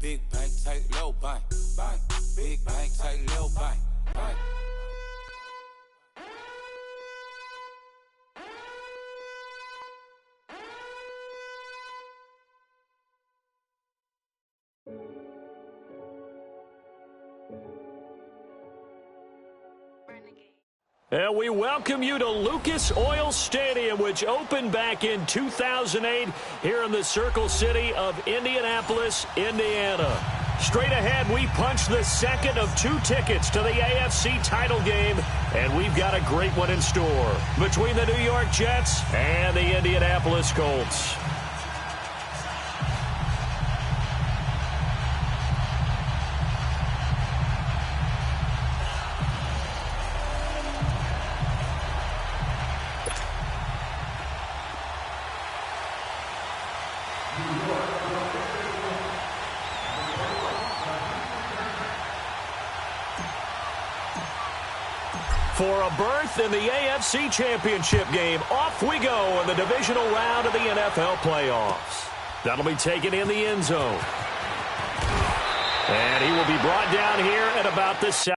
Big bank, take little bank, bank. Big bank, take little bank, bank. And we welcome you to Lucas Oil Stadium, which opened back in 2008 here in the Circle City of Indianapolis, Indiana. Straight ahead, we punch the second of 2 tickets to the AFC title game, and we've got a great one in store between the New York Jets and the Indianapolis Colts. For a berth in the AFC Championship game, off we go in the divisional round of the NFL playoffs. That'll be taken in the end zone. And he will be brought down here at about the 7.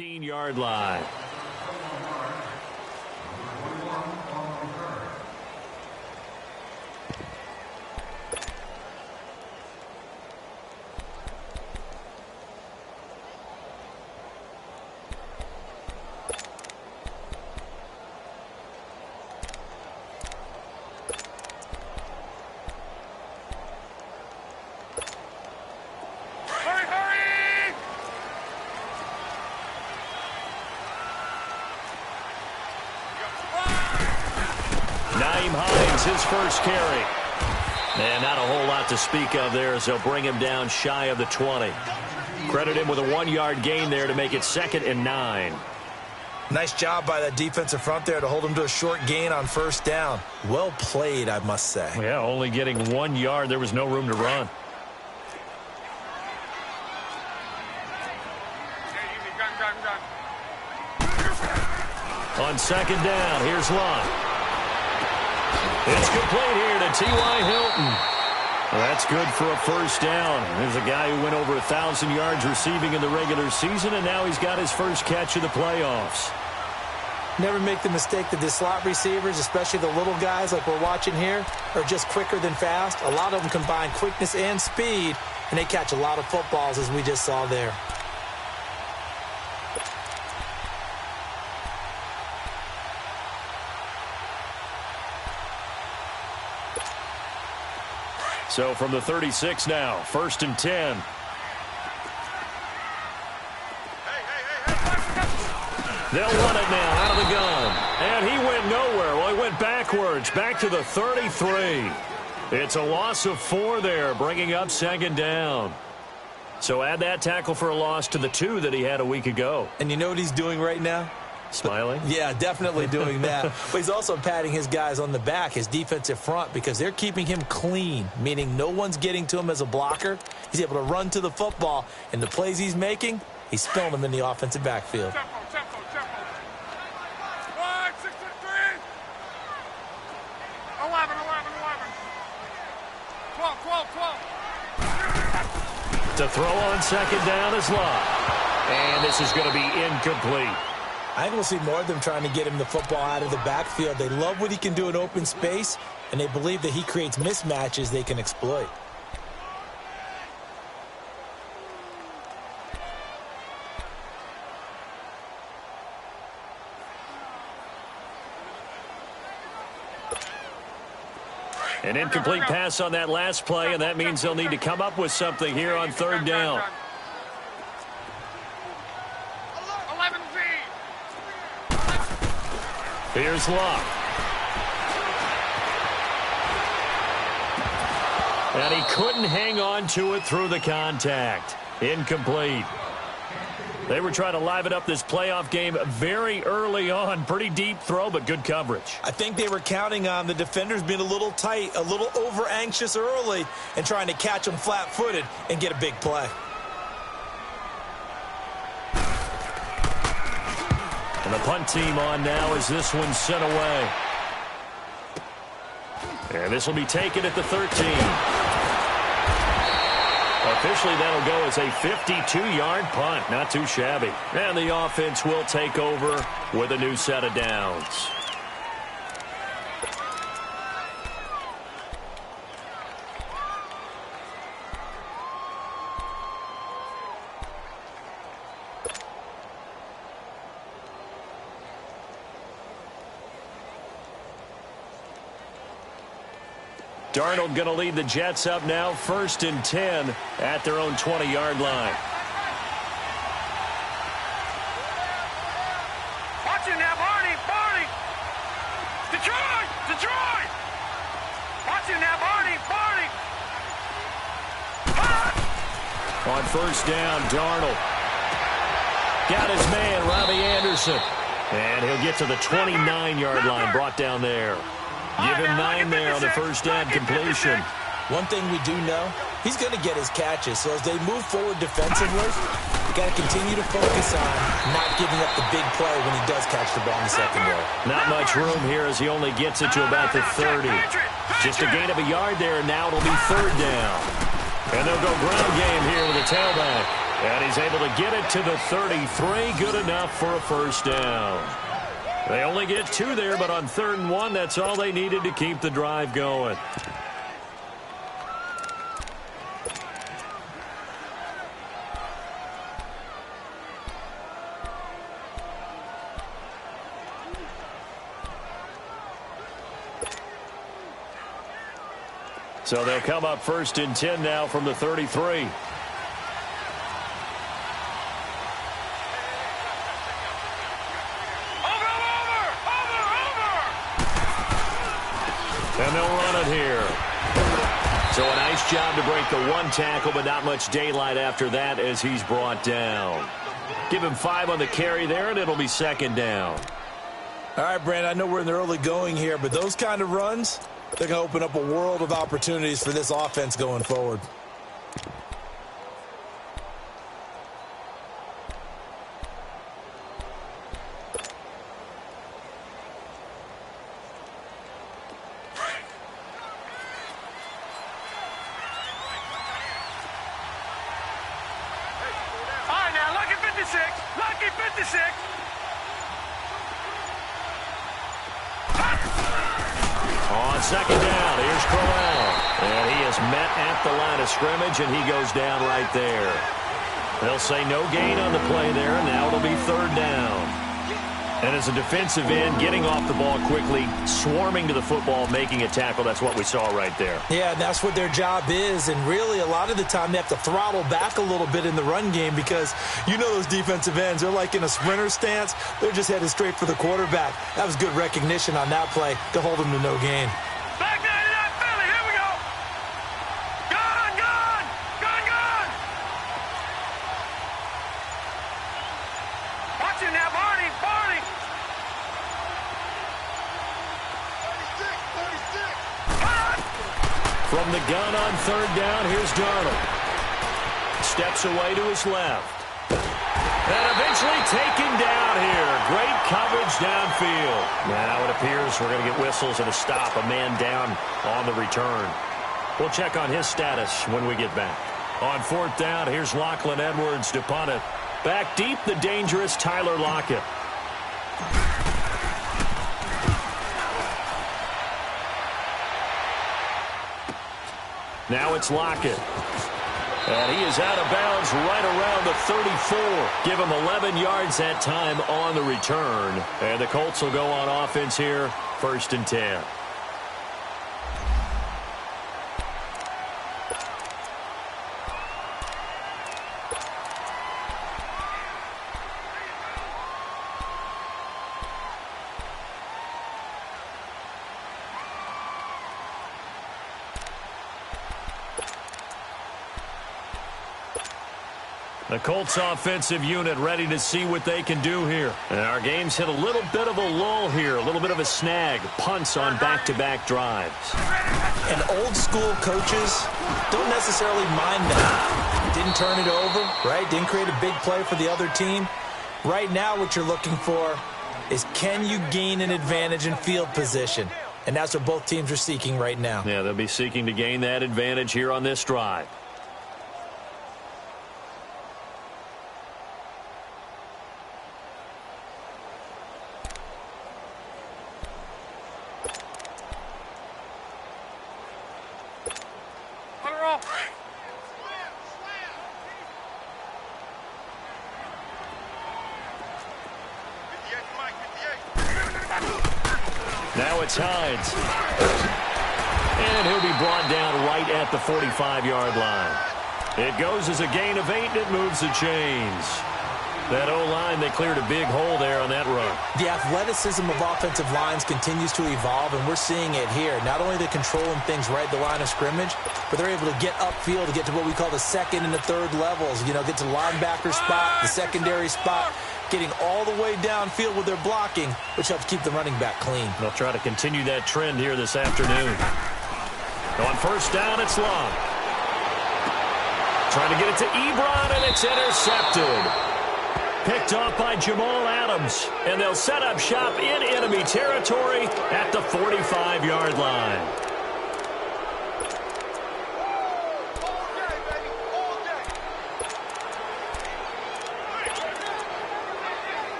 Yard line. His first carry. And not a whole lot to speak of there as they'll bring him down shy of the 20. Credit him with a 1-yard gain there to make it 2nd and 9. Nice job by that defensive front there to hold him to a short gain on first down. Well played, I must say. Yeah, only getting 1 yard. There was no room to run. On 2nd down, here's Lott. It's complete here to T.Y. Hilton. Well, that's good for a first down. There's a guy who went over 1,000 yards receiving in the regular season, and now he's got his first catch of the playoffs. Never make the mistake that the slot receivers, especially the little guys like we're watching here, are just quicker than fast. A lot of them combine quickness and speed, and they catch a lot of footballs, as we just saw there. So from the 36 now, 1st and 10. They'll run it now out of the gun. And he went nowhere. Well, he went backwards, back to the 33. It's a loss of 4 there, bringing up 2nd down. So add that tackle for a loss to the 2 that he had a week ago. And you know what he's doing right now? Smiling? Yeah, definitely doing that. But he's also patting his guys on the back, his defensive front, because they're keeping him clean, meaning no one's getting to him as a blocker. He's able to run to the football, and the plays he's making, he's spilling them in the offensive backfield. Tempo. 1, 6, 3. 11. 12. To throw on 2nd down is Lott. And this is going to be incomplete. I think we'll see more of them trying to get him the football out of the backfield. They love what he can do in open space, and they believe that he creates mismatches they can exploit. An incomplete pass on that last play, and that means they'll need to come up with something here on 3rd down. Here's Luck. And he couldn't hang on to it through the contact. Incomplete. They were trying to liven up this playoff game very early on. Pretty deep throw, but good coverage. I think they were counting on the defenders being a little tight, a little over-anxious early, and trying to catch them flat-footed and get a big play. And the punt team on now as this one's sent away. And this will be taken at the 13. Officially, that'll go as a 52-yard punt. Not too shabby. And the offense will take over with a new set of downs. Darnold going to lead the Jets up now, 1st and 10 at their own 20-yard line. Watch it now, Barney, Barney. Detroit, Detroit. Watch it now, Barney, Barney. On 1st down, Darnold got his man, Robbie Anderson. And he'll get to the 29-yard line, brought down there. Give him 9 there on the 1st down completion. One thing we do know, he's going to get his catches. So as they move forward defensively, you got to continue to focus on not giving up the big play when he does catch the ball in the secondary. Not much room here as he only gets it to about the 30. Just a gain of a yard there, and now it'll be 3rd down. And they'll go ground game here with a tailback. And he's able to get it to the 33. Good enough for a 1st down. They only get 2 there, but on 3rd and 1, that's all they needed to keep the drive going. So they'll come up 1st and 10 now from the 33. And they'll run it here. So a nice job to break the 1 tackle, but not much daylight after that as he's brought down. Give him 5 on the carry there, and it'll be 2nd down. All right, Brandon, I know we're in the early going here, but those kind of runs, they're going to open up a world of opportunities for this offense going forward. On 2nd down, here's Corral. And he is met at the line of scrimmage, and he goes down right there. They'll say no gain on the play there, and now it'll be 3rd down. And as a defensive end, getting off the ball quickly, swarming to the football, making a tackle, that's what we saw right there. Yeah, and that's what their job is. And really, a lot of the time, they have to throttle back a little bit in the run game because you know those defensive ends, they're like in a sprinter stance. They're just headed straight for the quarterback. That was good recognition on that play to hold them to no gain. Back 99 Philly, here we go. Gone, gone, gone, gone. Watch it now, Barney, Barney. 36. From the gun on 3rd down, here's Darnold. Steps away to his left. And eventually taken down here. Great coverage downfield. Now it appears we're going to get whistles and a stop. A man down on the return. We'll check on his status when we get back. On 4th down, here's Lachlan Edwards to punt it. Back deep, the dangerous Tyler Lockett. Now it's Lockett. And he is out of bounds right around the 34. Give him 11 yards that time on the return. And the Colts will go on offense here, 1st and 10. The Colts offensive unit ready to see what they can do here. And our game's hit a little bit of a lull here, a little bit of a snag. Punts on back-to-back drives. And old-school coaches don't necessarily mind that. Didn't turn it over, right? Didn't create a big play for the other team. Right now what you're looking for is, can you gain an advantage in field position? And that's what both teams are seeking right now. Yeah, they'll be seeking to gain that advantage here on this drive. Now it's Hines. And he'll be brought down right at the 45-yard line. It goes as a gain of 8, and it moves the chains. That O-line, they cleared a big hole there on that run. The athleticism of offensive lines continues to evolve, and we're seeing it here. Not only are they controlling things right at the line of scrimmage, but they're able to get upfield to get to what we call the second and the third levels. You know, get to the linebacker spot, the secondary spot, getting all the way downfield with their blocking, which helps keep the running back clean. They'll try to continue that trend here this afternoon. On first down, it's long. Trying to get it to Ebron, and it's intercepted. Picked off by Jamal Adams, and they'll set up shop in enemy territory at the 45-yard line.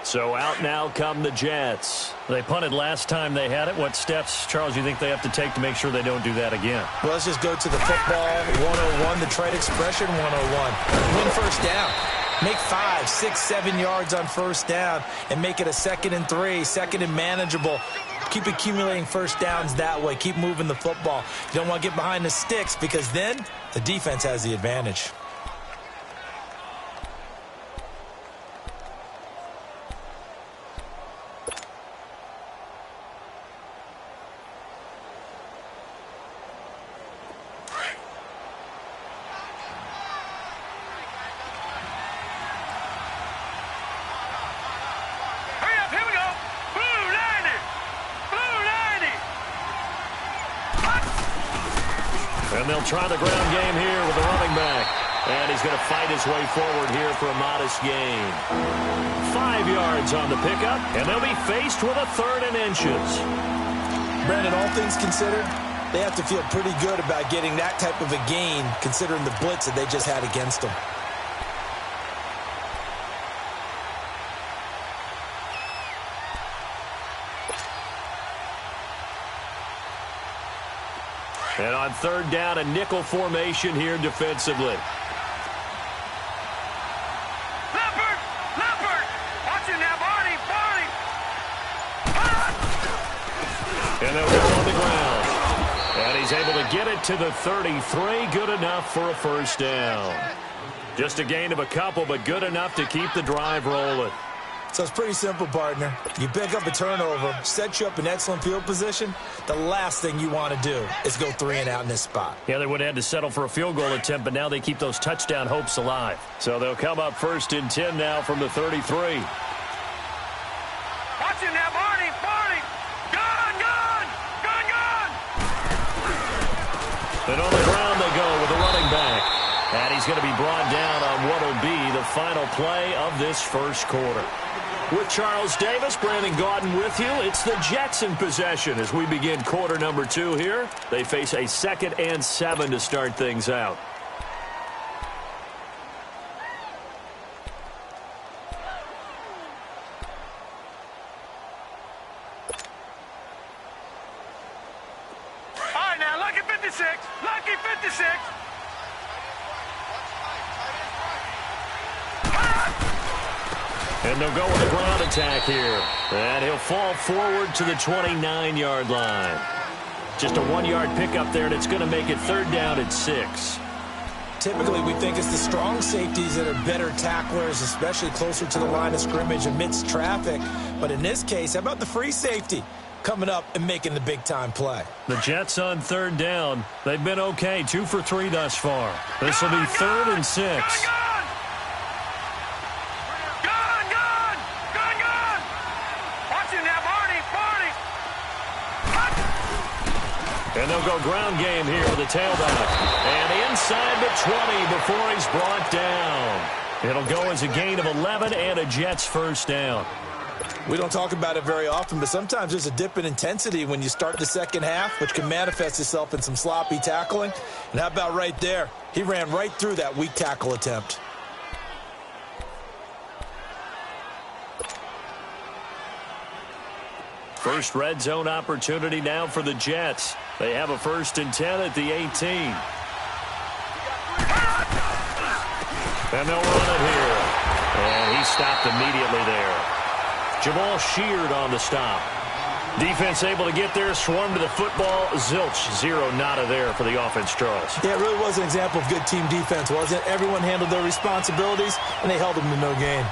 So out now come the Jets. They punted last time they had it. What steps, Charles, you think they have to take to make sure they don't do that again? Well, let's just go to the football 101, the trade expression 101. Win first down. Make 5, 6, 7 yards on first down and make it a 2nd and 3, second and manageable. Keep accumulating first downs that way. Keep moving the football. You don't want to get behind the sticks because then the defense has the advantage. And they'll try the ground game here with the running back. And he's going to fight his way forward here for a modest gain. 5 yards on the pickup, and they'll be faced with a 3rd and inches. Brandon, all things considered, they have to feel pretty good about getting that type of a gain considering the blitz that they just had against them. And on 3rd down, a nickel formation here defensively. Leopard! Watch it now, Barney! And they'll go on the ground. And he's able to get it to the 33. Good enough for a first down. Just a gain of a couple, but good enough to keep the drive rolling. So it's pretty simple, partner. You pick up a turnover, set you up in excellent field position. The last thing you want to do is go 3 and out in this spot. Yeah, they would have had to settle for a field goal attempt, but now they keep those touchdown hopes alive. So they'll come up 1st and 10 now from the 33. Watch it now, Barney! Gun! And on the ground they go with the running back. And he's going to be brought down on what will be the final play of this first quarter. With Charles Davis, Brandon Gaudin with you. It's the Jets in possession as we begin quarter number 2 here. They face a 2nd and 7 to start things out. All right, now, lucky 56. Lucky 56. And they'll go with a ground attack here. And he'll fall forward to the 29-yard line. Just a 1-yard pickup there, and it's going to make it 3rd down and 6. Typically, we think it's the strong safeties that are better tacklers, especially closer to the line of scrimmage amidst traffic. But in this case, how about the free safety coming up and making the big-time play? The Jets on 3rd down. They've been okay, 2 for 3 thus far. This will be 3rd and 6. And they'll go ground game here with the tailback. And inside the 20 before he's brought down. It'll go as a gain of 11 and a Jets first down. We don't talk about it very often, but sometimes there's a dip in intensity when you start the second half, which can manifest itself in some sloppy tackling. And how about right there? He ran right through that weak tackle attempt. First red zone opportunity now for the Jets. They have a 1st and 10 at the 18. And they'll run it here. And he stopped immediately there. Jamal Sheard on the stop. Defense able to get there, swarm to the football. Zilch, 0 nada there for the offense, Charles. Yeah, it really was an example of good team defense, wasn't it? Everyone handled their responsibilities, and they held them to no gain.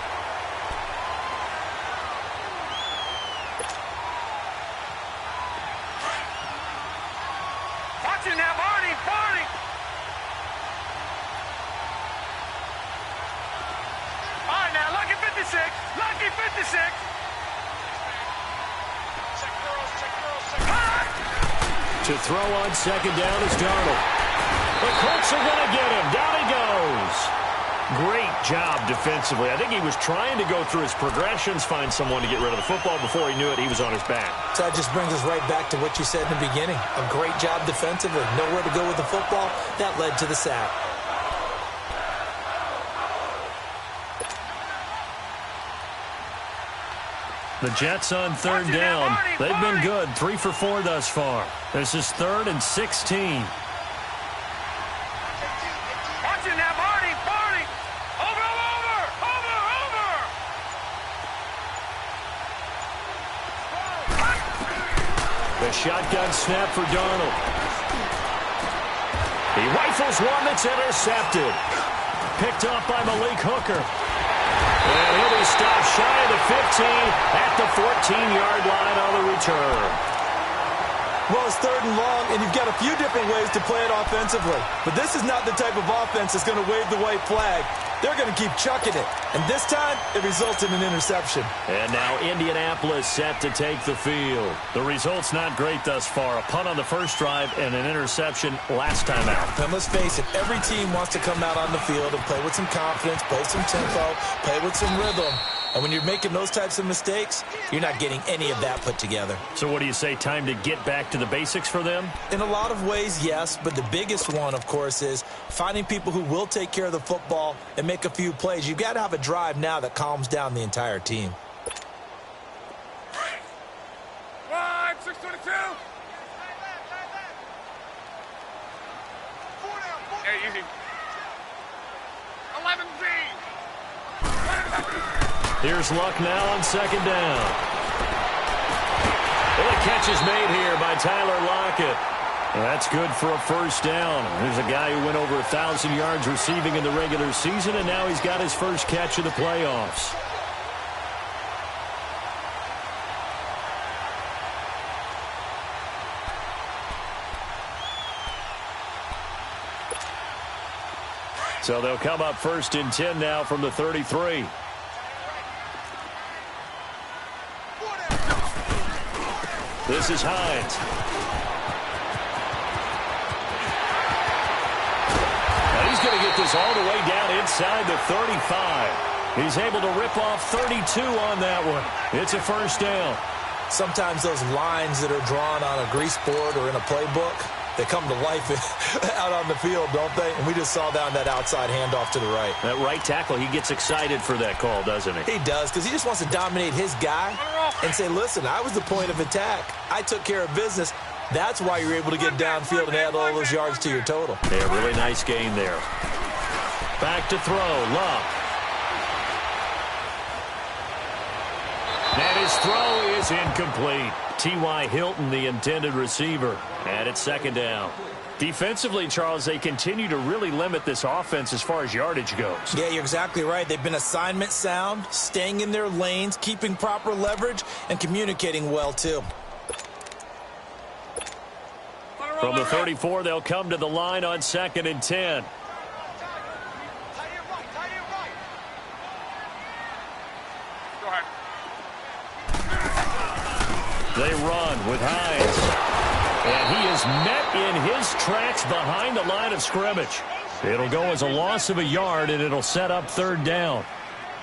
To throw on 2nd down is Darnold. The Colts are going to get him. Down he goes. Great job defensively. I think he was trying to go through his progressions, find someone to get rid of the football. Before he knew it, he was on his back. So that just brings us right back to what you said in the beginning. A great job defensively. Nowhere to go with the football. That led to the sack. The Jets on 3rd down. They've been good. 3 for 4 thus far. This is 3rd and 16. Watch it now, Barney. Over. The shotgun snap for Darnold. He rifles one that's intercepted. Picked up by Malik Hooker. And he'll be stopped shy of the 15 at the 14-yard line on the return. Well, it's 3rd and long, and you've got a few different ways to play it offensively. But this is not the type of offense that's going to wave the white flag. They're going to keep chucking it. And this time, it results in an interception. And now Indianapolis set to take the field. The result's not great thus far. A punt on the first drive and an interception last time out. And let's face it, every team wants to come out on the field and play with some confidence, play some tempo, play with some rhythm. And when you're making those types of mistakes, you're not getting any of that put together. So what do you say, time to get back to the basics for them? In a lot of ways, yes, but the biggest one, of course, is finding people who will take care of the football and make a few plays. You've got to have a drive now that calms down the entire team. 622. Hey, easy. 11Z. Here's Luck now on 2nd down. Well, the catch is made here by Tyler Lockett. And that's good for a first down. There's a guy who went over 1,000 yards receiving in the regular season, and now he's got his first catch of the playoffs. So they'll come up 1st and 10 now from the 33. This is Hines. Now he's going to get this all the way down inside the 35. He's able to rip off 32 on that one. It's a first down. Sometimes those lines that are drawn on a grease board or in a playbook, they come to life out on the field, don't they? And we just saw down that outside handoff to the right. That right tackle, he gets excited for that call, doesn't he? He does, because he just wants to dominate his guy and say, listen, I was the point of attack. I took care of business. That's why you're able to get downfield and add all those yards to your total. Yeah, really nice gain there. Back to throw, Love. And his throw is incomplete. T.Y. Hilton, the intended receiver. And it's 2nd down. Defensively, Charles, they continue to really limit this offense as far as yardage goes. Yeah, you're exactly right. They've been assignment sound, staying in their lanes, keeping proper leverage, and communicating well, too. From the 34, they'll come to the line on 2nd and 10. They run with Hines. And he is met in his tracks behind the line of scrimmage. It'll go as a loss of a yard, and it'll set up 3rd down.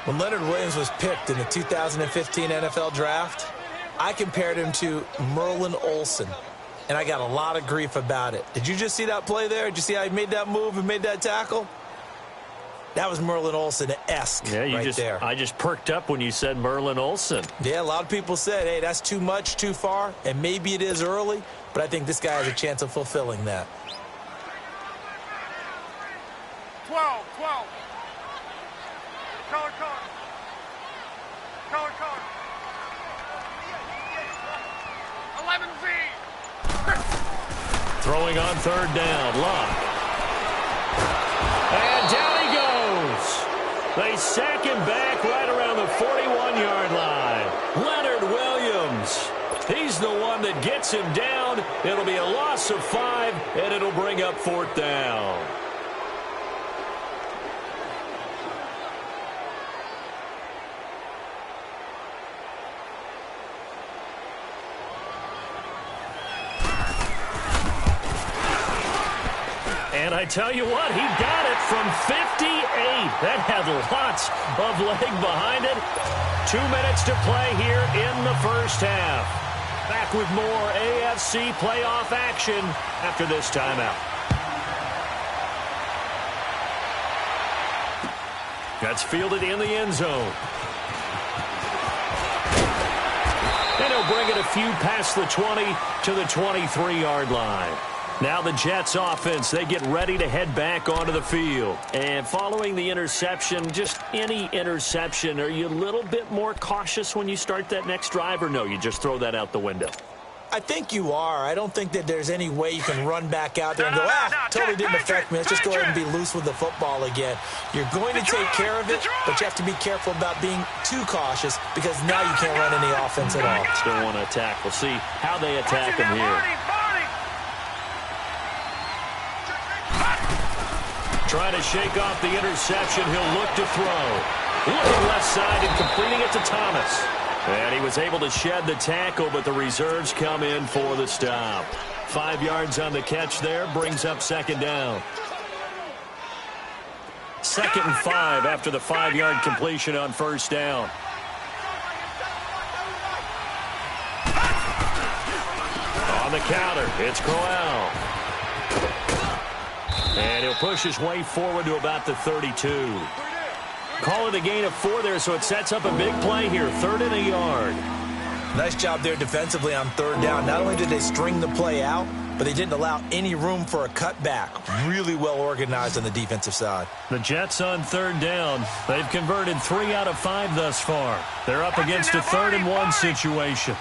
When Leonard Williams was picked in the 2015 NFL Draft, I compared him to Merlin Olsen, and I got a lot of grief about it. Did you just see that play there? Did you see how he made that move and made that tackle? That was Merlin Olsen-esque there. I just perked up when you said Merlin Olsen. Yeah, a lot of people said, hey, that's too much, too far, and maybe it is early, but I think this guy has a chance of fulfilling that. 12. Color. 11Z. Throwing on 3rd down, Locke. And down he goes. They sack him back right around the 41-yard line. Leonard Williams. He's the one that gets him down. It'll be a loss of 5, and it'll bring up 4th down. And I tell you what, he got it from 58. That had lots of leg behind it. 2 minutes to play here in the first half. Back with more AFC playoff action after this timeout. That's fielded in the end zone. And he'll bring it a few past the 20 to the 23-yard line. Now the Jets offense, they get ready to head back onto the field. And following the interception, just any interception, are you a little bit more cautious when you start that next drive, or no, you just throw that out the window? I think you are. I don't think that there's any way you can run back out there and go, totally didn't affect me. Let's just go ahead and be loose with the football again. You're going to take care of it, but you have to be careful about being too cautious because now you can't run any offense at all. Still want to attack. We'll see how they attack him here. Trying to shake off the interception. He'll look to throw. Looking left side and completing it to Thomas. And he was able to shed the tackle, but the reserves come in for the stop. 5 yards on the catch there, brings up 2nd down. 2nd and 5 after the 5-yard completion on 1st down. On the counter, it's Crowell. And he'll push his way forward to about the 32. Call it a gain of 4 there, so it sets up a big play here. 3rd and a yard. Nice job there defensively on 3rd down. Not only did they string the play out, but they didn't allow any room for a cutback. Really well organized on the defensive side. The Jets on 3rd down. They've converted 3 out of 5 thus far. They're up against a 3rd and 1 situation.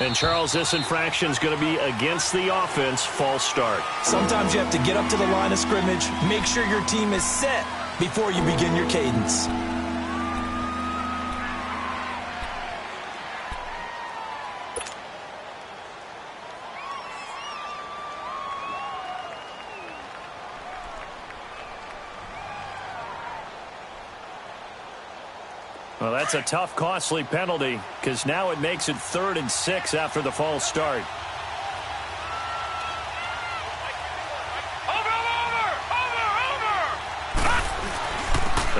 And, Charles, this infraction is going to be against the offense. False start. Sometimes you have to get up to the line of scrimmage, make sure your team is set before you begin your cadence. Well, that's a tough, costly penalty because now it makes it 3rd and 6 after the false start.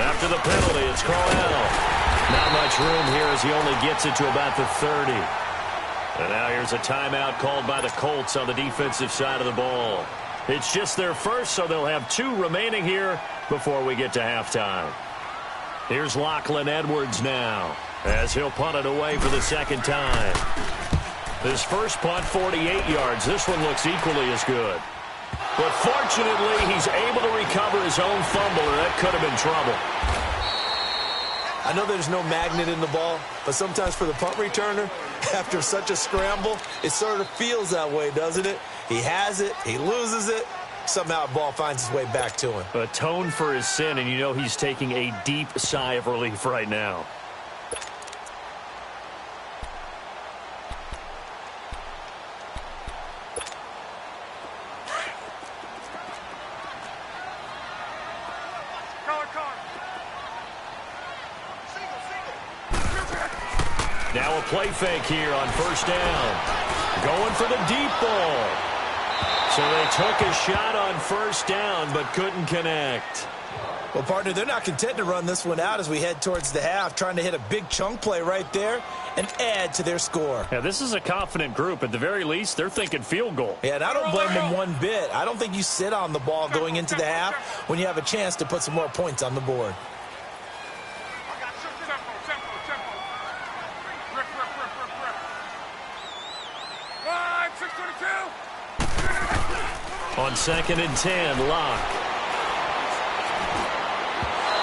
After the penalty, it's Crowell. Not much room here as he only gets it to about the 30. And now here's a timeout called by the Colts on the defensive side of the ball. It's just their first, so they'll have 2 remaining here before we get to halftime. Here's Lachlan Edwards now as he'll punt it away for the 2nd time. His first punt, 48 yards. This one looks equally as good. But fortunately, he's able to recover his own fumble, or that could have been trouble. I know there's no magnet in the ball, but sometimes for the punt returner, After such a scramble, it sort of feels that way, doesn't it? He has it, he loses it, somehow the ball finds its way back to him. Atone for his sin, and you know he's taking a deep sigh of relief right now. Now a play fake here on first down. Going for the deep ball. So they took a shot on first down but couldn't connect. Well, partner, they're not content to run this one out as we head towards the half, trying to hit a big chunk play right there and add to their score. Yeah, this is a confident group. At the very least, they're thinking field goal. Yeah, and I don't blame them one bit. I don't think you sit on the ball going into the half when you have a chance to put some more points on the board. On 2nd and 10, Locke.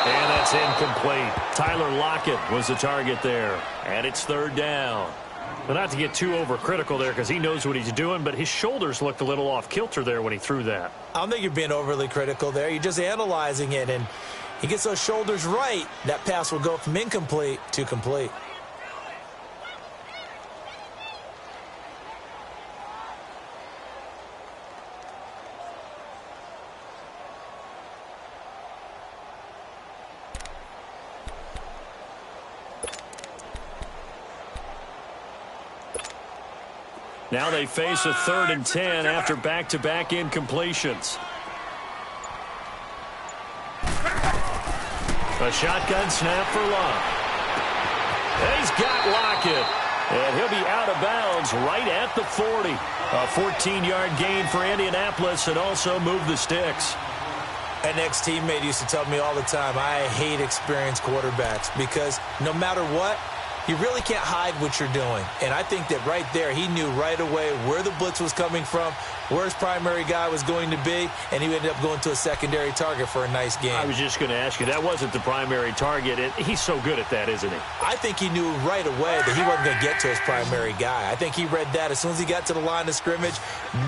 And that's incomplete. Tyler Lockett was the target there. And it's 3rd down. Well, not to get too overcritical there because he knows what he's doing, but his shoulders looked a little off kilter there when he threw that. I don't think you're being overly critical there. You're just analyzing it, and he gets those shoulders right. That pass will go from incomplete to complete. Now they face a 3rd and 10 after back-to-back incompletions. A shotgun snap for Locke. And he's got Lockett. And he'll be out of bounds right at the 40. A 14-yard gain for Indianapolis and also move the sticks. An ex-teammate used to tell me all the time, I hate experienced quarterbacks because no matter what, you really can't hide what you're doing. And I think that right there, he knew right away where the blitz was coming from, where his primary guy was going to be, and he ended up going to a secondary target for a nice game. I was just going to ask you, that wasn't the primary target. He's so good at that, isn't he? I think he knew right away that he wasn't going to get to his primary guy. I think he read that as soon as he got to the line of scrimmage,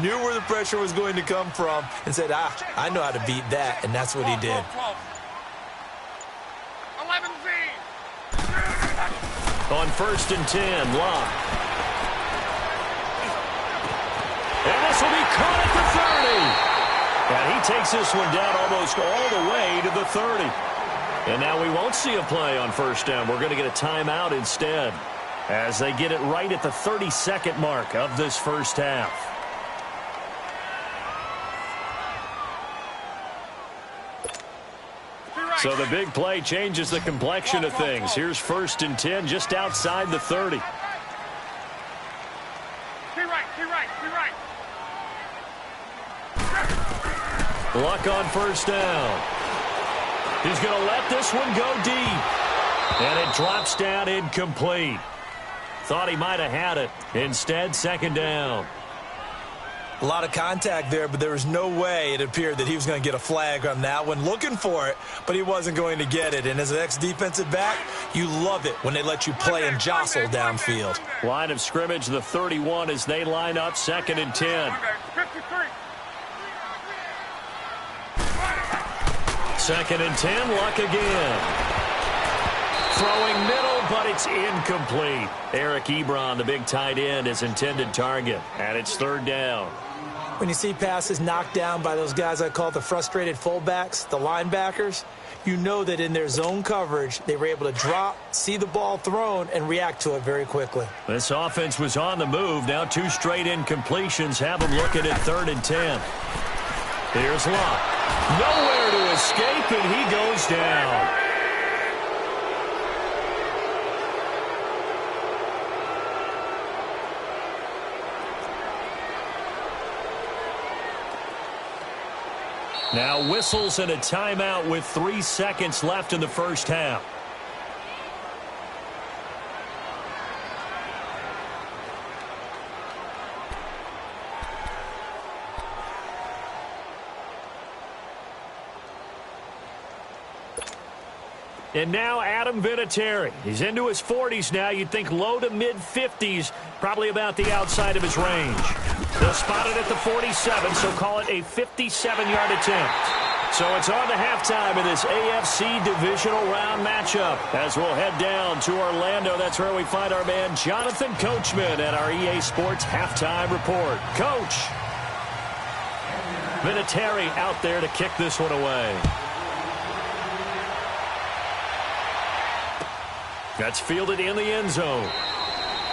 knew where the pressure was going to come from, and said, I know how to beat that, and that's what he did. 11Z. On 1st and 10, Locke. And this will be caught at the 30. And he takes this one down almost all the way to the 30. And now we won't see a play on 1st down. We're going to get a timeout instead as they get it right at the 32nd mark of this first half. So the big play changes the complexion of things. Here's 1st and 10 just outside the 30. Be right. Luck on 1st down. He's going to let this one go deep. And it drops down incomplete. Thought he might have had it. Instead, 2nd down. A lot of contact there, but there was no way it appeared that he was going to get a flag on that one. Looking for it, but he wasn't going to get it. And as an ex-defensive back, you love it when they let you play and jostle downfield. Line of scrimmage, the 31 as they line up 2nd and 10. 2nd and 10, Luck again. Throwing middle, but it's incomplete. Eric Ebron, the big tight end, is intended target. And it's 3rd down. When you see passes knocked down by those guys I call the frustrated fullbacks, the linebackers, you know that in their zone coverage, they were able to drop, see the ball thrown, and react to it very quickly. This offense was on the move. Now 2 straight incompletions have them looking at 3rd and 10. Here's Locke. Nowhere to escape, and he goes down. Now whistles and a timeout with 3 seconds left in the first half. And now Adam Vinatieri. He's into his 40s now. You'd think low to mid-50s, probably about the outside of his range. They'll spot it at the 47, so call it a 57-yard attempt. So it's on to halftime in this AFC divisional round matchup. As we'll head down to Orlando, that's where we find our man Jonathan Coachman at our EA Sports Halftime Report. Coach, Vinatieri out there to kick this one away. That's fielded in the end zone.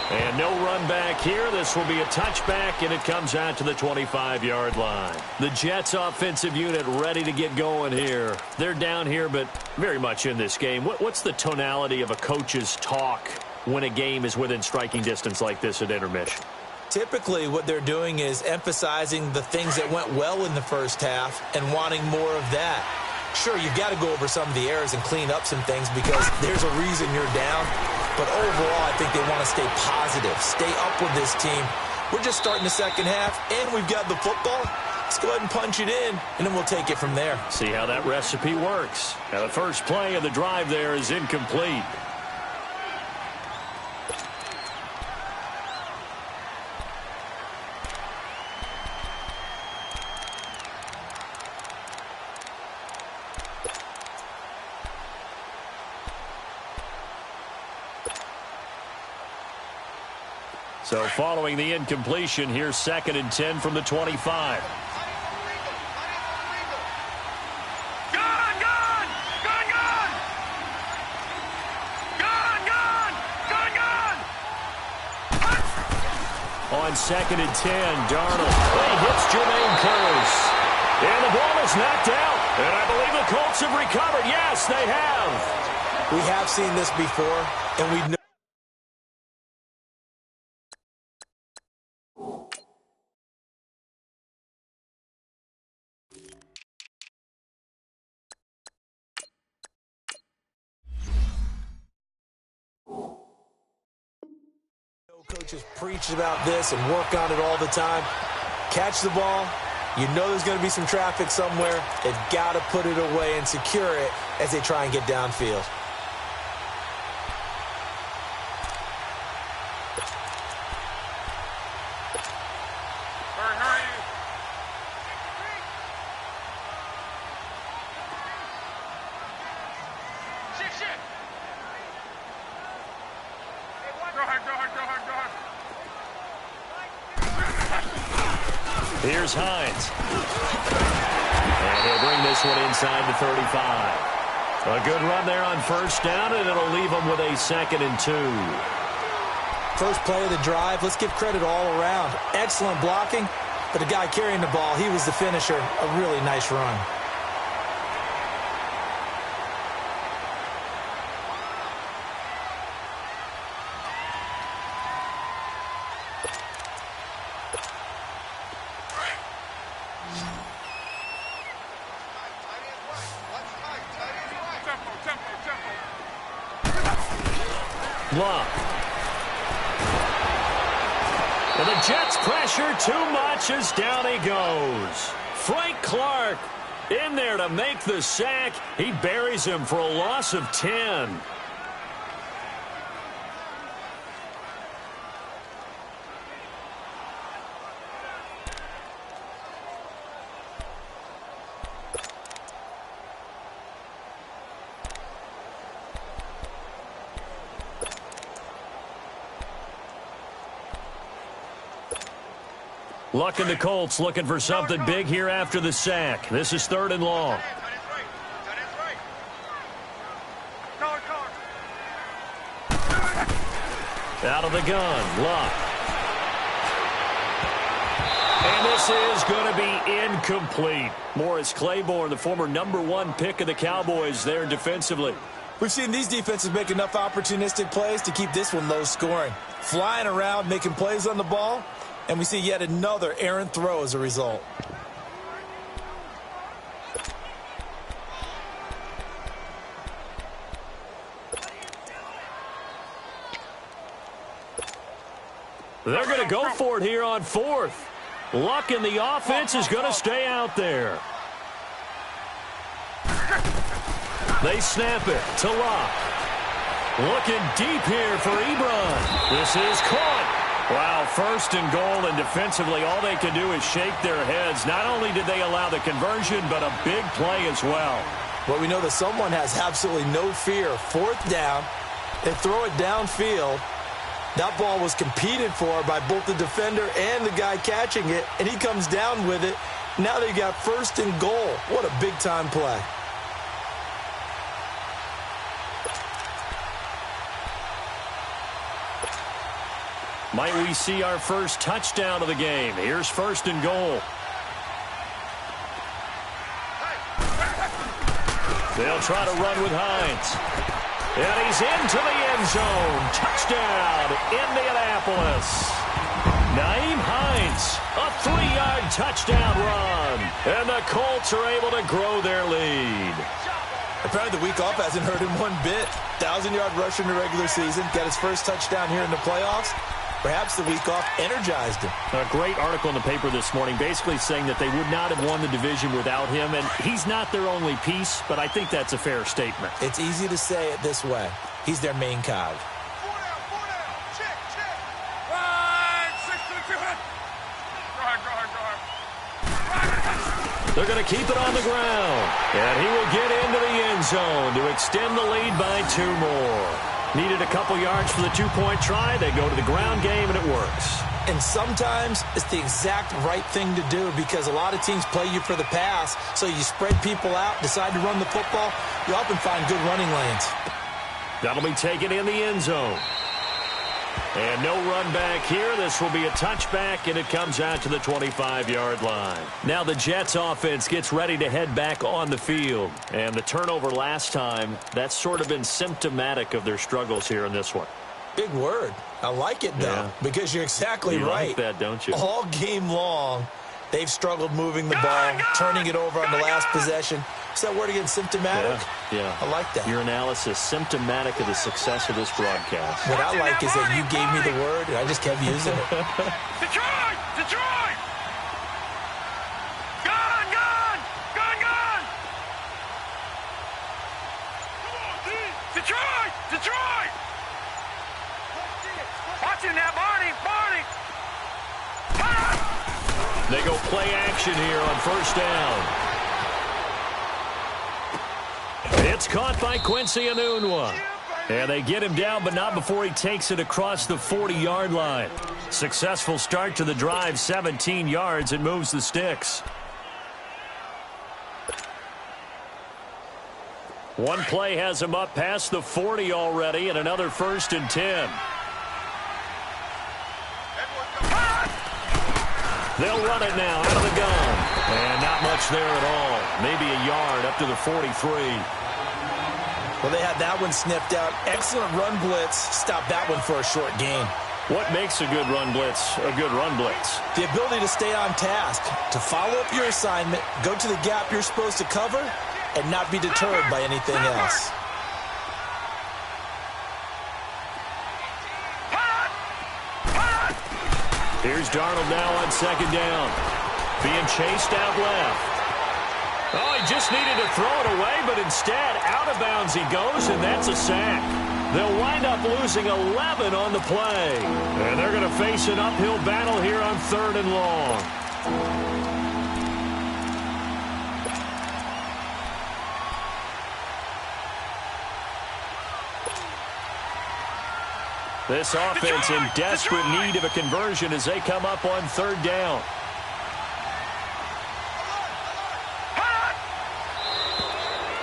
And no run back here. This will be a touchback, and it comes out to the 25-yard line. The Jets offensive unit ready to get going here. They're down here, but very much in this game. What's the tonality of a coach's talk when a game is within striking distance like this at intermission? Typically, what they're doing is emphasizing the things that went well in the first half and wanting more of that. Sure, you've got to go over some of the errors and clean up some things because there's a reason you're down. But overall, I think they want to stay positive, stay up with this team. We're just starting the second half, and we've got the football. Let's go ahead and punch it in, and then we'll take it from there. See how that recipe works. Now, the first play of the drive there is incomplete. So following the incompletion, here's 2nd and 10 from the 25. On 2nd and 10, Darnold. He hits Jermaine Kearse. And the ball is knocked out. And I believe the Colts have recovered. Yes, they have. We have seen this before, and we know. Coaches preach about this and work on it all the time. Catch the ball. You know there's going to be some traffic somewhere. They've got to put it away and secure it as they try and get downfield. Here's Hines. And he'll bring this one inside the 35. A good run there on first down, and it'll leave them with a 2nd and 2. First play of the drive, let's give credit all around. Excellent blocking, but the guy carrying the ball, he was the finisher. A really nice run. Love. And the Jets pressure too much as down he goes. Frank Clark in there to make the sack. He buries him for a loss of 10. Luck in the Colts looking for something big here after the sack. This is 3rd and long. Out of the gun, Luck. And this is going to be incomplete. Morris Claiborne, the former #1 pick of the Cowboys there defensively. We've seen these defenses make enough opportunistic plays to keep this one low scoring. Flying around, making plays on the ball. And we see yet another errant throw as a result. They're going to go for it here on 4th. Luck in the offense is going to stay out there. They snap it to Locke. Looking deep here for Ebron. This is caught. Wow, 1st and goal, and defensively all they can do is shake their heads. Not only did they allow the conversion, but a big play as well. Well, we know that someone has absolutely no fear. 4th down, they throw it downfield. That ball was competed for by both the defender and the guy catching it, and he comes down with it. Now they got 1st and goal. What a big-time play. Might we see our first touchdown of the game? Here's 1st and goal. They'll try to run with Hines. And he's into the end zone. Touchdown, Indianapolis. Nyheim Hines, a 3-yard touchdown run. And the Colts are able to grow their lead. Apparently the week off hasn't hurt him one bit. 1,000-yard rusher in the regular season. Got his first touchdown here in the playoffs. Perhaps the week off energized him. A great article in the paper this morning basically saying that they would not have won the division without him, and he's not their only piece, but I think that's a fair statement. It's easy to say it this way. He's their main cog. Check. Right, 6 to 2. They're going to keep it on the ground, and he will get into the end zone to extend the lead by 2 more. Needed a couple yards for the 2-point try. They go to the ground game, and it works. And sometimes it's the exact right thing to do because a lot of teams play you for the pass, so you spread people out, decide to run the football. You often find good running lanes. That'll be taken in the end zone. And no run back here. This will be a touchback, and it comes out to the 25-yard line. Now the Jets offense gets ready to head back on the field. And the turnover last time, that's sort of been symptomatic of their struggles here in this one. Big word. I like it, though, because you're exactly right. You like that, don't you? All game long, they've struggled moving the ball, turning it over on the last possession. Is that word again, symptomatic? Yeah. I like that. Your analysis, symptomatic of the success of this broadcast. What I like is that you gave me the word, and I just kept using it. Detroit! Gun! Detroit! Watch him now, Barney! They go play action here on 1st down. It's caught by Quincy Enunwa. And they get him down, but not before he takes it across the 40-yard line. Successful start to the drive, 17 yards, and moves the sticks. One play has him up past the 40 already, and another 1st and 10. They'll run it now out of the gun. And not much there at all. Maybe a yard up to the 43. Well, they had that one sniffed out. Excellent run blitz. Stopped that one for a short gain. What makes a good run blitz a good run blitz? The ability to stay on task, to follow up your assignment, go to the gap you're supposed to cover, and not be deterred by anything else. Here's Darnold now on 2nd down. Being chased out left. Oh, he just needed to throw it away, but instead, out of bounds he goes, and that's a sack. They'll wind up losing 11 on the play. And they're going to face an uphill battle here on 3rd and long. This offense in desperate need of a conversion as they come up on 3rd down.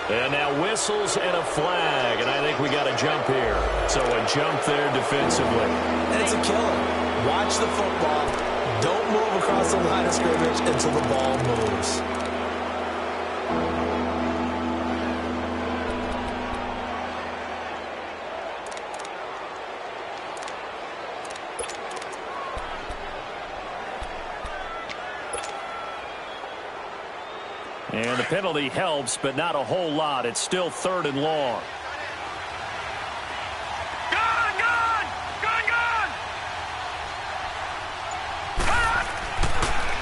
And now whistles and a flag, and I think we got a jump here. So a jump there defensively. And it's a killer. Watch the football. Don't move across the line of scrimmage until the ball moves. And the penalty helps, but not a whole lot. It's still 3rd and long. Gun!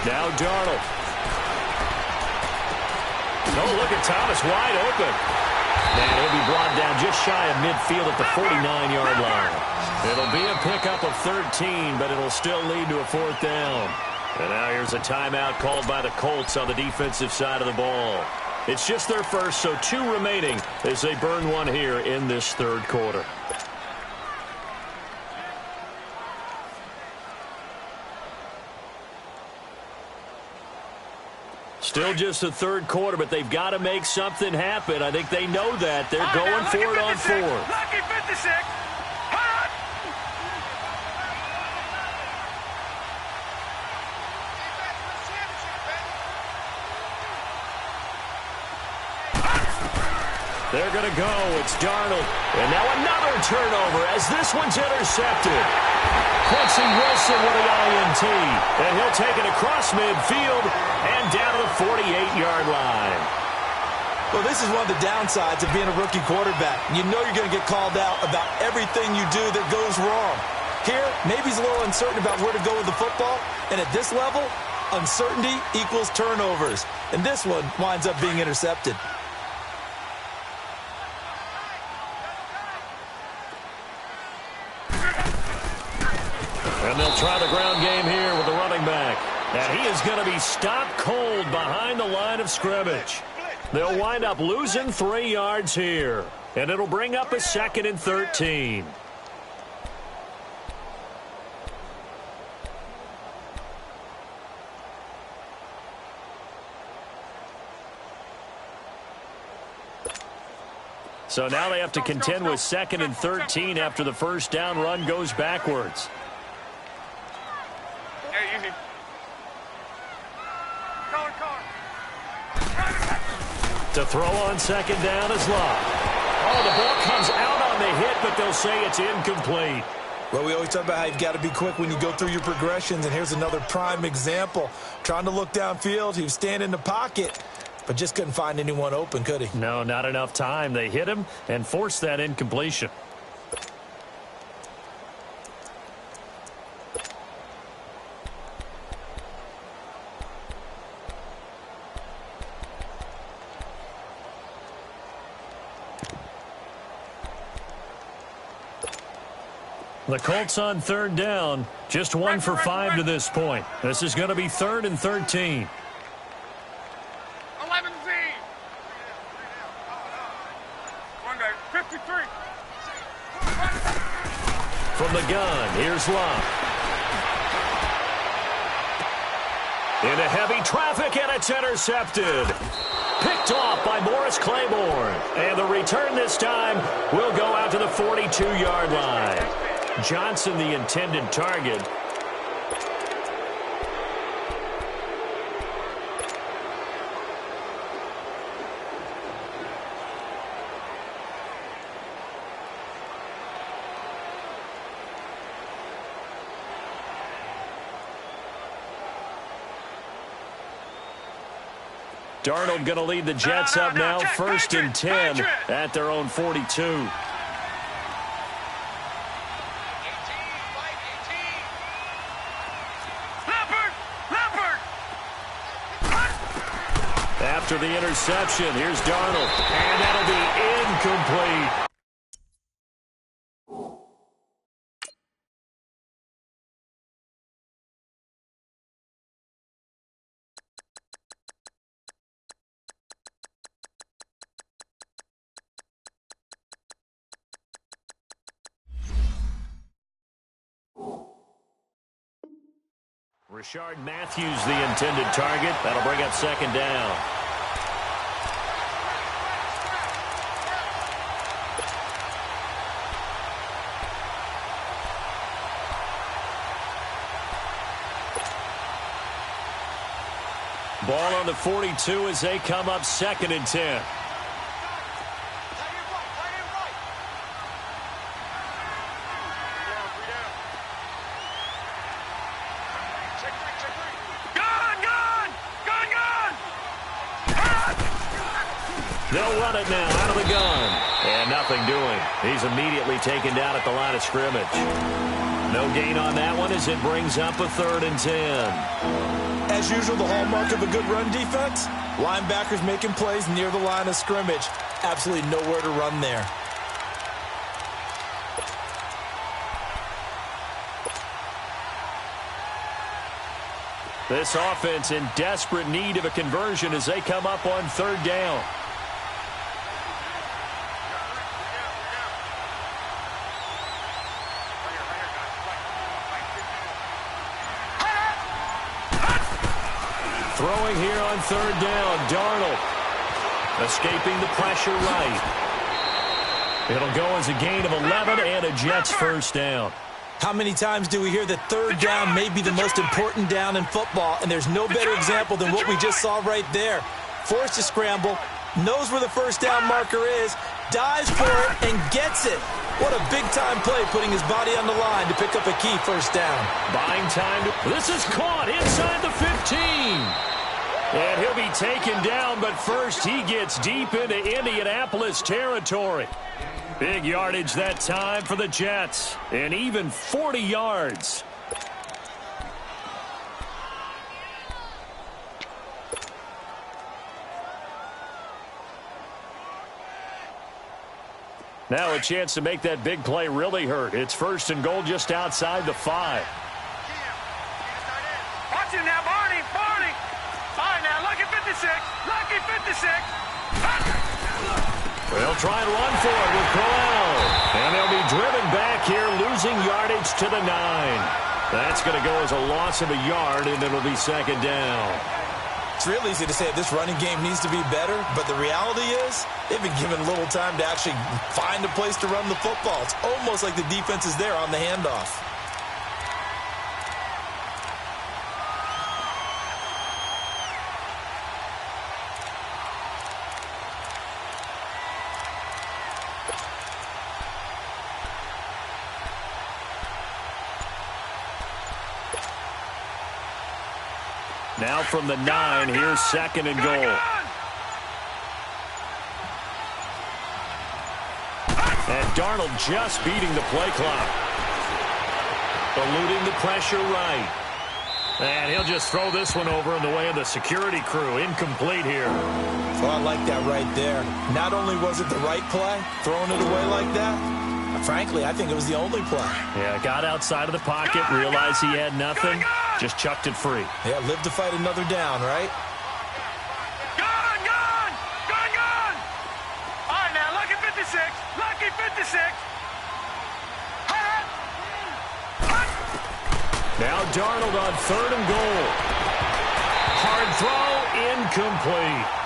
Now Darnold. Oh, look at Thomas wide open. And he'll be brought down just shy of midfield at the 49-yard line. It'll be a pickup of 13, but it'll still lead to a 4th down. And now here's a timeout called by the Colts on the defensive side of the ball. It's just their first, so 2 remaining as they burn one here in this 3rd quarter. Still just the 3rd quarter, but they've got to make something happen. I think they know that. They're going for it on 4. Lucky 56. Hot. They're going to go. It's Darnold. And now another turnover as this one's intercepted. Quincy Wilson with the INT. And he'll take it across midfield and down to the 48-yard line. Well, this is one of the downsides of being a rookie quarterback. You know you're going to get called out about everything you do that goes wrong. Here, maybe he's a little uncertain about where to go with the football. And at this level, uncertainty equals turnovers. And this one winds up being intercepted. And they'll try the ground game here with the running back. And he is going to be stopped cold behind the line of scrimmage. They'll wind up losing 3 yards here. And it'll bring up a 2nd and 13. So now they have to contend with 2nd and 13 after the first down run goes backwards. Hey, easy. To throw on 2nd down is Locke. Oh, the ball comes out on the hit, but they'll say it's incomplete. Well, we always talk about how you've got to be quick when you go through your progressions, and here's another prime example. Trying to look downfield, he was standing in the pocket, but just couldn't find anyone open, could he? No, not enough time. They hit him and forced that incompletion. The Colts on 3rd down, just 1 for 5 to this point. This is going to be 3rd and 13. 11Z. 53. From the gun, here's Locke. Into heavy traffic, and it's intercepted. Picked off by Morris Claiborne. And the return this time will go out to the 42-yard line. Johnson, the intended target. Darnold going to lead the Jets up now, 1st and 10 at their own 42. After the interception, here's Darnold, and that'll be incomplete. Rashard Matthews, the intended target. That'll bring up 2nd down. Ball on the 42 as they come up 2nd and 10. They'll run it now out of the gun. And nothing doing. He's immediately taken down at the line of scrimmage. No gain on that one as it brings up a 3rd and 10. As usual, the hallmark of a good run defense, linebackers making plays near the line of scrimmage. Absolutely nowhere to run there. This offense in desperate need of a conversion as they come up on third down. Throwing here on third down, Darnold. Escaping the pressure right. It'll go as a gain of 11 and a Jets first down. How many times do we hear that third down may be the most important down in football, and there's no better example than what we just saw right there. Forced to scramble, knows where the first down marker is, dives for it, and gets it. What a big-time play, putting his body on the line to pick up a key first down. Buying time. This is caught inside the 15. And he'll be taken down, but first he gets deep into Indianapolis territory. Big yardage that time for the Jets, and even 40 yards. Now a chance to make that big play really hurt. It's first and goal just outside the 5. Watch him now, Barney. All right, now, lucky 56. Lucky 56. They'll try and run for it with Corral. And they'll be driven back here, losing yardage to the 9. That's going to go as a loss of a yard, and it'll be second down. It's real easy to say this running game needs to be better, but the reality is they've been given little time to actually find a place to run the football. It's almost like the defense is there on the handoff. Now from the 9, here's second and goal. And Darnold just beating the play clock. Eluding the pressure right. And he'll just throw this one over in the way of the security crew. Incomplete here. Oh, I like that right there. Not only was it the right play, throwing it away like that, frankly, I think it was the only play. Yeah, got outside of the pocket, realized he had nothing, just chucked it free. Yeah, live to fight another down, right? Gone! All right, now, lucky 56. Lucky 56. Now Darnold on third and goal. Hard throw, incomplete.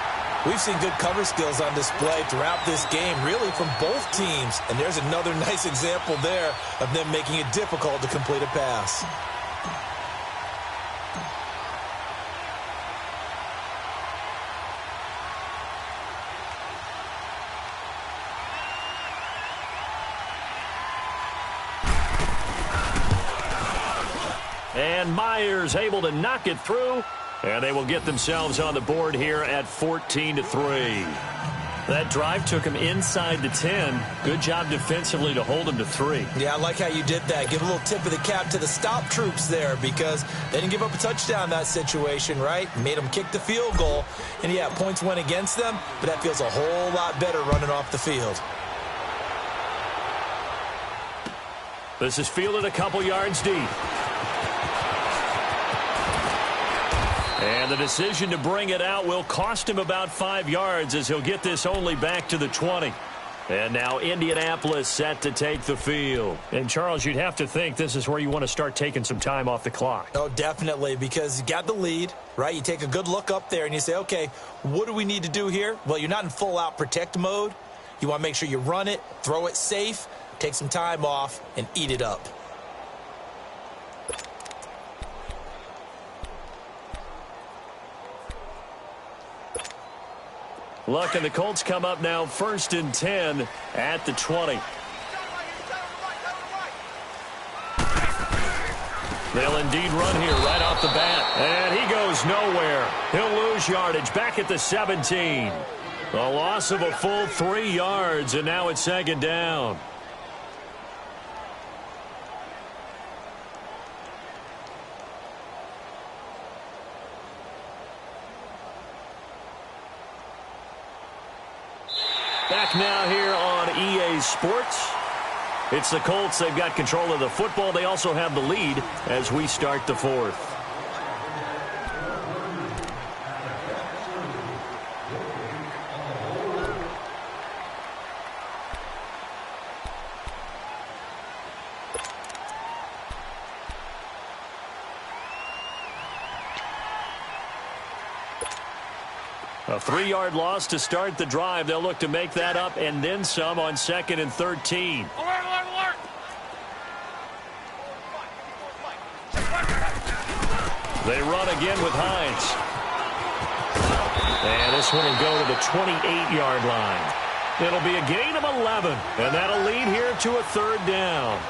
We've seen good cover skills on display throughout this game, really from both teams. And there's another nice example there of them making it difficult to complete a pass. And Myers able to knock it through. And they will get themselves on the board here at 14-3. That drive took him inside the 10. Good job defensively to hold him to 3. Yeah, I like how you did that. Give a little tip of the cap to the stop troops there because they didn't give up a touchdown in that situation, right? Made them kick the field goal. And, yeah, points went against them, but that feels a whole lot better running off the field. This is fielded a couple yards deep. And the decision to bring it out will cost him about 5 yards as he'll get this only back to the 20. And now Indianapolis set to take the field. And, Charles, you'd have to think this is where you want to start taking some time off the clock. Oh, definitely, because you got the lead, right? You take a good look up there and you say, okay, what do we need to do here? Well, you're not in full-out protect mode. You want to make sure you run it, throw it safe, take some time off, and eat it up. Luck, and the Colts come up now 1st and 10 at the 20. They'll indeed run here right off the bat. And he goes nowhere. He'll lose yardage back at the 17. A loss of a full 3 yards, and now it's second down. Back now here on EA Sports. It's the Colts. They've got control of the football. They also have the lead as we start the fourth. A 3-yard loss to start the drive. They'll look to make that up and then some on 2nd and 13. Alert, alert, alert! They run again with Hines. And this one will go to the 28-yard line. It'll be a gain of 11, and that'll lead here to a 3rd down.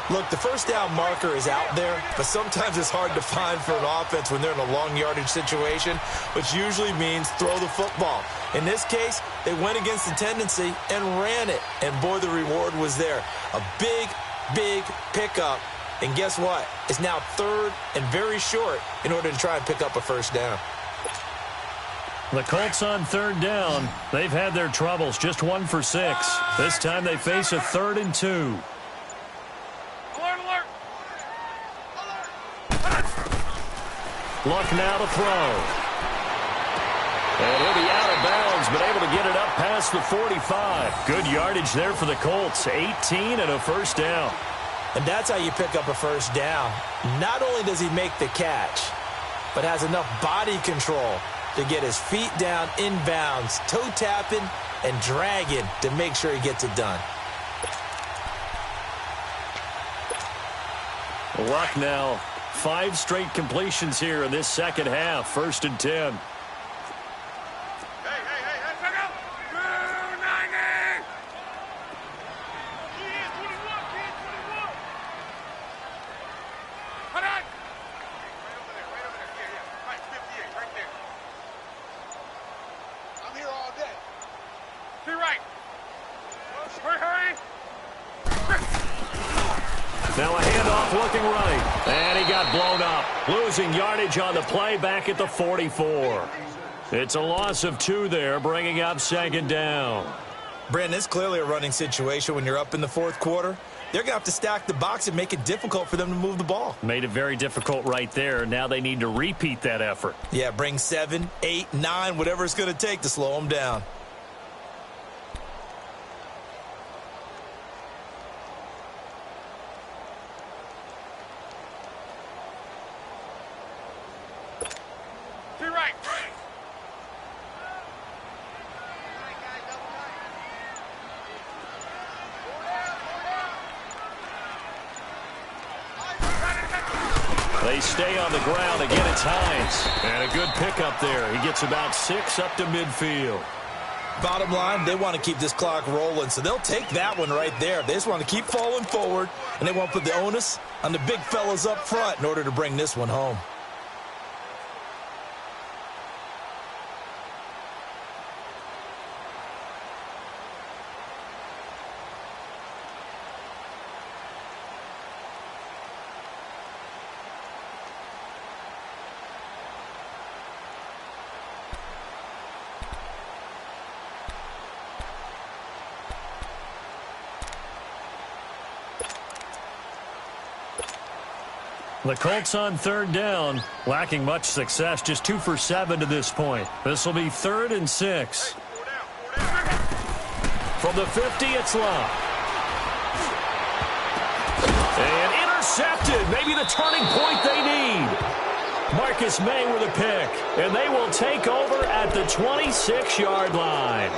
Look, the first down marker is out there, but sometimes it's hard to find for an offense when they're in a long yardage situation, which usually means throw the football. In this case, they went against the tendency and ran it, and boy, the reward was there. A big, big pickup, and guess what? It's now 3rd and very short in order to try and pick up a first down. The Colts on 3rd down. They've had their troubles, just 1 for 6. This time they face a 3rd and 2. Luck now to throw. And he'll be out of bounds, but able to get it up past the 45. Good yardage there for the Colts. 18 and a first down. And that's how you pick up a first down. Not only does he make the catch, but has enough body control to get his feet down inbounds, toe tapping and dragging to make sure he gets it done. Luck now. 5 straight completions here in this second half. 1st and 10. Now a handoff looking right. And he got blown up. Losing yardage on the play back at the 44. It's a loss of 2 there, bringing up 2nd down. Brandon, it's clearly a running situation when you're up in the 4th quarter. They're going to have to stack the box and make it difficult for them to move the ball. Made it very difficult right there. Now they need to repeat that effort. Yeah, bring 7, 8, 9, whatever it's going to take to slow them down. They stay on the ground. Again, it's Hines. And a good pickup there. He gets about 6 up to midfield. Bottom line, they want to keep this clock rolling, so they'll take that one right there. They just want to keep falling forward, and they want to put the onus on the big fellas up front in order to bring this one home. The Colts on 3rd down, lacking much success, just 2 for 7 to this point. This will be 3rd and 6. From the 50, it's Love. And intercepted, maybe the turning point they need. Marcus May with a pick, and they will take over at the 26-yard line.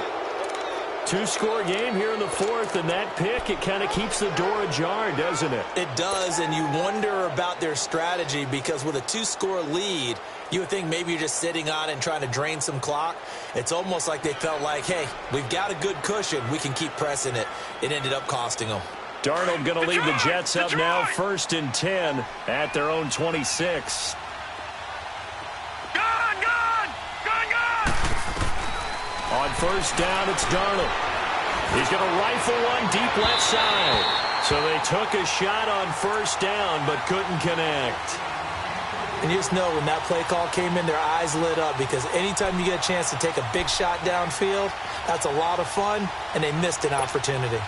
2-score game here in the 4th, and that pick, it kind of keeps the door ajar, doesn't it? It does, and you wonder about their strategy because with a 2-score lead, you would think maybe you're just sitting on it and trying to drain some clock. It's almost like they felt like, hey, we've got a good cushion. We can keep pressing it. It ended up costing them. Darnold going to lead the Jets up now, 1st and 10 at their own 26. On 1st down, it's Darnold. He's going to rifle one deep left side. So they took a shot on 1st down, but couldn't connect. And you just know when that play call came in, their eyes lit up because anytime you get a chance to take a big shot downfield, that's a lot of fun, and they missed an opportunity.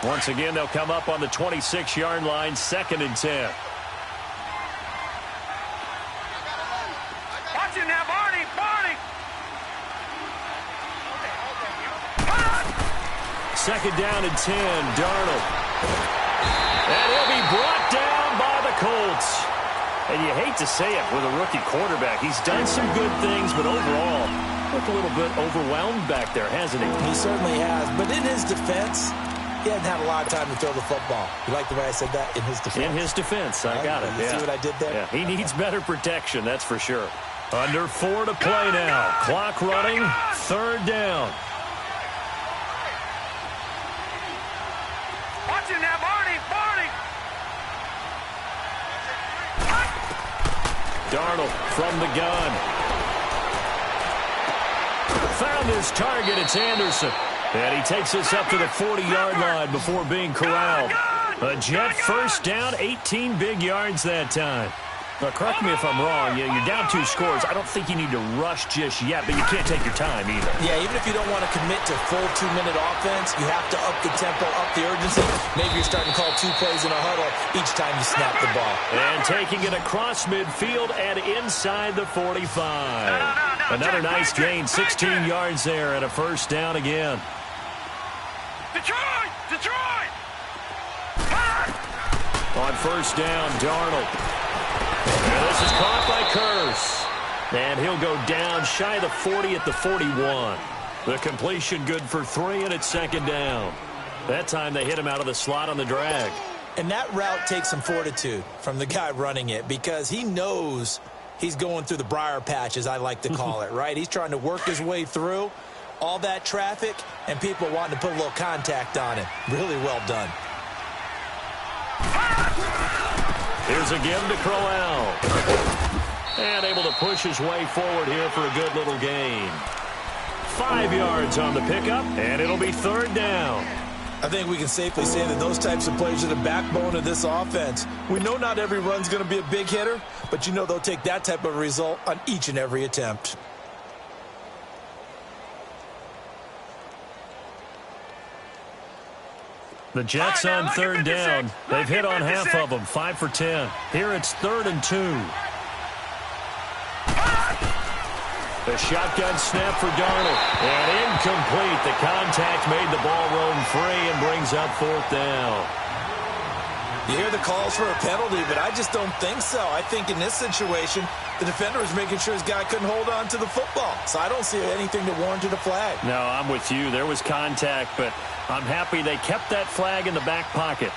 Once again, they'll come up on the 26-yard line, 2nd and 10. Watch it now, Barney! Barney! 2nd down and 10, Darnold. And he'll be brought down by the Colts. And you hate to say it with a rookie quarterback. He's done some good things, but overall, looked a little bit overwhelmed back there, hasn't he? He certainly has. But in his defense, he hadn't had a lot of time to throw the football. You like the way I said that? In his defense. In his defense, I got it. You see what I did there? Yeah, he needs better protection, that's for sure. Under 4 to play now. Clock running, 3rd down. Watch it now, Barney! Barney! Darnold from the gun. Found his target. It's Anderson. And he takes us up to the 40-yard line before being corralled. A Jet first down, 18 big yards that time. Now, correct me if I'm wrong. You're down 2 scores. I don't think you need to rush just yet, but you can't take your time either. Yeah, even if you don't want to commit to full 2-minute offense, you have to up the tempo, up the urgency. Maybe you're starting to call 2 plays in a huddle each time you snap the ball. And taking it across midfield and inside the 45. Another nice gain, 16 yards there and a first down again. Detroit! Detroit! On first down, Darnold. And this is caught by Curse. And he'll go down shy of the 40 at the 41. The completion good for 3, and it's 2nd down. That time they hit him out of the slot on the drag. And that route takes some fortitude from the guy running it because he knows he's going through the briar patch, as I like to call it, right? He's trying to work his way through all that traffic and people wanting to put a little contact on it. Really well done. Here's a give to Crowell. And able to push his way forward here for a good little gain. 5 yards on the pickup, and it'll be 3rd down. I think we can safely say that those types of plays are the backbone of this offense. We know not every run's going to be a big hitter, but you know they'll take that type of result on each and every attempt. The Jets on 3rd down. They've hit on half of them, 5 for 10. Here it's 3rd and 2. The shotgun snap for Darnold. And incomplete. The contact made the ball roam free and brings up 4th down. You hear the calls for a penalty, but I just don't think so. I think in this situation, the defender was making sure his guy couldn't hold on to the football. So I don't see anything that warranted a flag. No, I'm with you. There was contact, but I'm happy they kept that flag in the back pocket.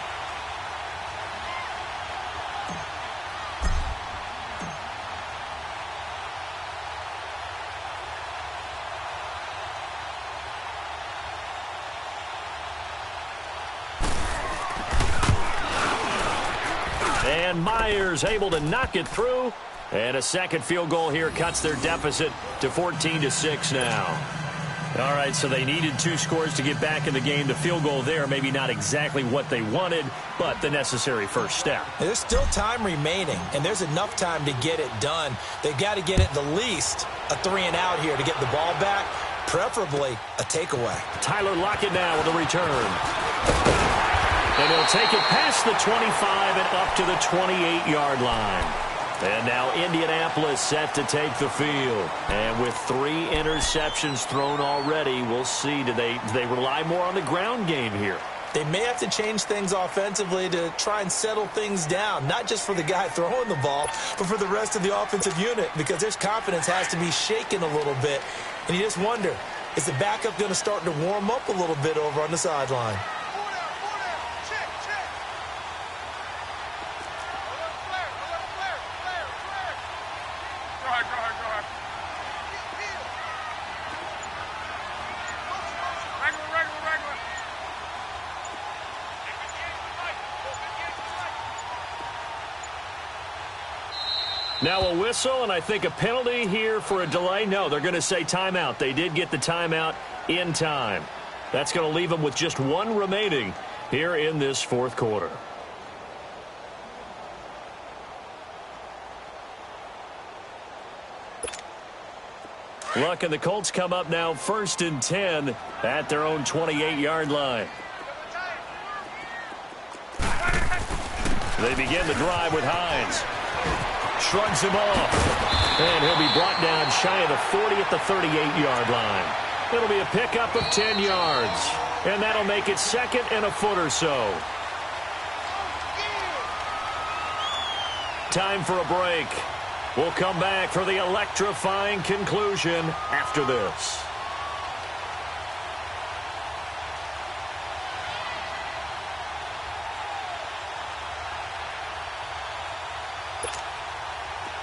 And Myers able to knock it through. And a second field goal here cuts their deficit to 14-6 now. All right, so they needed 2 scores to get back in the game. The field goal there, maybe not exactly what they wanted, but the necessary first step. There's still time remaining, and there's enough time to get it done. They've got to get at the least a 3-and-out here to get the ball back, preferably a takeaway. Tyler Lockett now with a return. And he'll take it past the 25 and up to the 28-yard line. And now Indianapolis set to take the field. And with 3 interceptions thrown already, we'll see. Do they rely more on the ground game here? They may have to change things offensively to try and settle things down, not just for the guy throwing the ball, but for the rest of the offensive unit, because their confidence has to be shaken a little bit. And you just wonder, is the backup going to start to warm up a little bit over on the sideline? Now a whistle, and I think a penalty here for a delay. No, they're going to say timeout. They did get the timeout in time. That's going to leave them with just 1 remaining here in this 4th quarter. Look, and the Colts come up now 1st and 10 at their own 28-yard line. They begin the drive with Hines. Shrugs him off. And he'll be brought down shy of the 40 at the 38-yard line. It'll be a pickup of 10 yards. And that'll make it 2nd and a foot or so. Time for a break. We'll come back for the electrifying conclusion after this.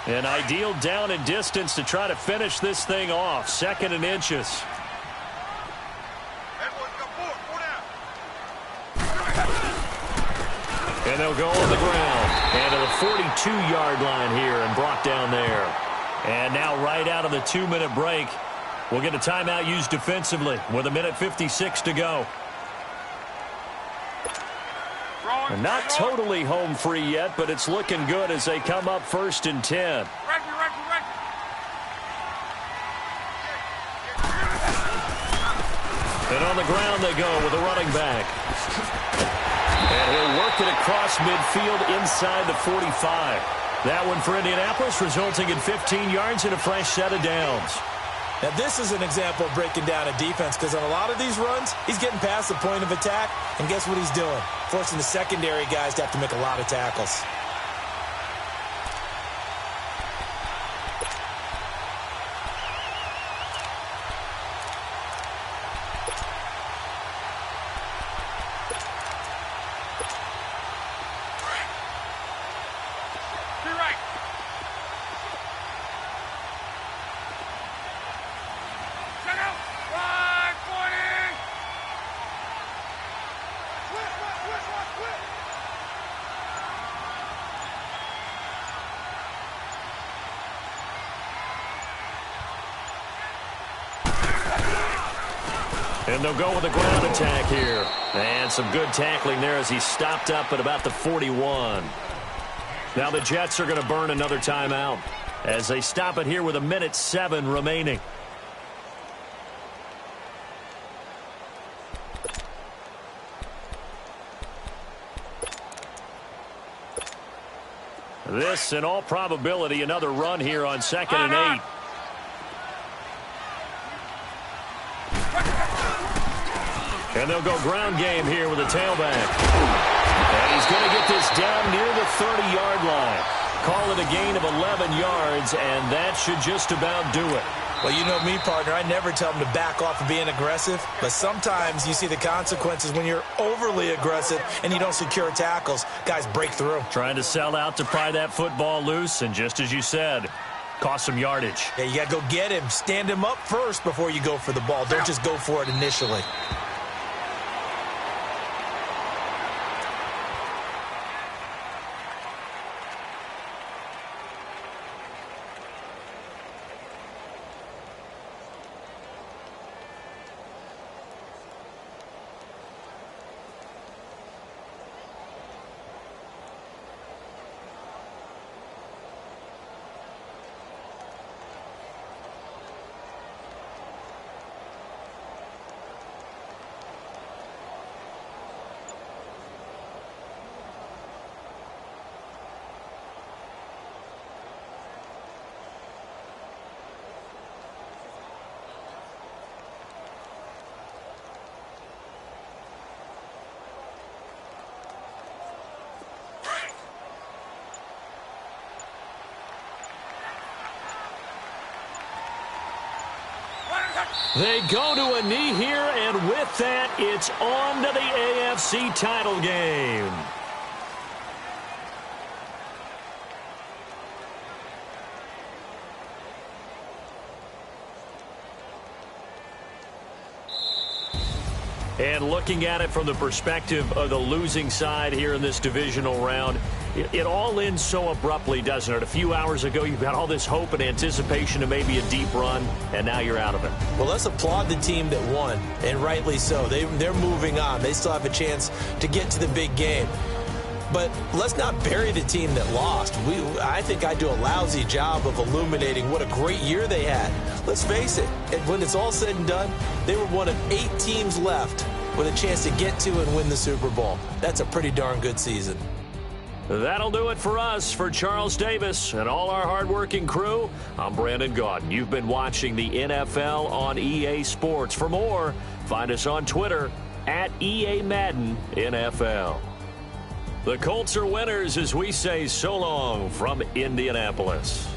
An ideal down and distance to try to finish this thing off. 2nd and inches. And they'll go on the ground. And to the 42-yard line here and brought down there. And now right out of the 2-minute break, we'll get a timeout used defensively with 1:56 to go. And not totally home free yet, but it's looking good as they come up 1st and 10. And on the ground they go with a running back. And he'll work it across midfield inside the 45. That one for Indianapolis, resulting in 15 yards and a fresh set of downs. Now, this is an example of breaking down a defense because on a lot of these runs, he's getting past the point of attack, and guess what he's doing? Forcing the secondary guys to have to make a lot of tackles. And they'll go with a ground attack here. And some good tackling there as he stopped up at about the 41. Now the Jets are going to burn another timeout as they stop it here with 1:07 remaining. This, in all probability, another run here on 2nd and 8. And they'll go ground game here with a tailback. And he's going to get this down near the 30-yard line. Call it a gain of 11 yards, and that should just about do it. Well, you know me, partner. I never tell them to back off of being aggressive, but sometimes you see the consequences when you're overly aggressive and you don't secure tackles. Guys break through. Trying to sell out to pry that football loose, and just as you said, cost some yardage. Yeah, you got to go get him. Stand him up first before you go for the ball. Don't just go for it initially. They go to a knee here, and with that, it's on to the AFC title game. And looking at it from the perspective of the losing side here in this divisional round, it all ends so abruptly, doesn't it? A few hours ago, you've got all this hope and anticipation of maybe a deep run, and now you're out of it. Well, let's applaud the team that won, and rightly so. They're moving on. They still have a chance to get to the big game. But let's not bury the team that lost. I think I do a lousy job of illuminating what a great year they had. Let's face it, when it's all said and done, they were one of 8 teams left with a chance to get to and win the Super Bowl. That's a pretty darn good season. That'll do it for us. For Charles Davis and all our hardworking crew, I'm Brandon Gaudin. You've been watching the NFL on EA Sports. For more, find us on Twitter at EA Madden NFL. The Colts are winners as we say so long from Indianapolis.